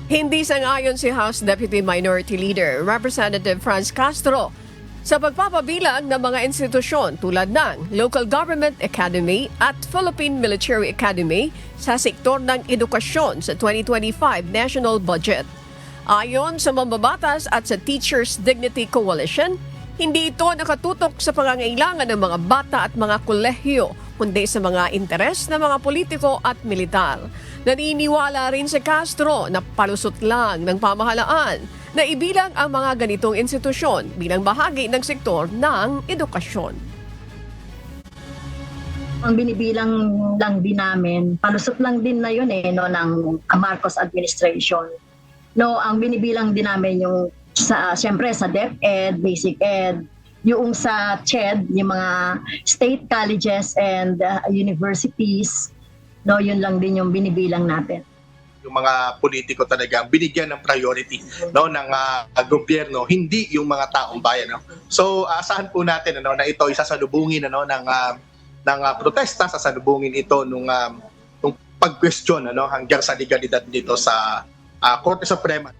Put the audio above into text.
Hindi sangayon si House Deputy Minority Leader Representative Franz Castro sa pagpapabilang ng mga institusyon tulad ng Local Government Academy at Philippine Military Academy sa sektor ng edukasyon sa 2025 national budget. Ayon sa mambabatas at sa Teachers Dignity Coalition, hindi ito nakatutok sa pangangailangan ng mga bata at mga kolehiyo, kundi sa mga interes ng mga politiko at militar. Naniniwala rin si Castro na palusot lang ng pamahalaan na ibilang ang mga ganitong institusyon bilang bahagi ng sektor ng edukasyon. Ang binibilang lang din namin, palusot lang din na yun ng Marcos administration. Ang binibilang din namin yung siyempre sa DepEd, Basic Ed, yung sa CHED, yung mga state colleges and universities, yun lang din yung binibilang natin. Yung mga politiko talaga binigyan ng priority ng gobyerno, hindi yung mga taong bayan. So asahan po natin na ito ay sasalubungin ng protesta, sasalubungin ito nung pag-question hanggang sa legalidad dito sa Korte Suprema.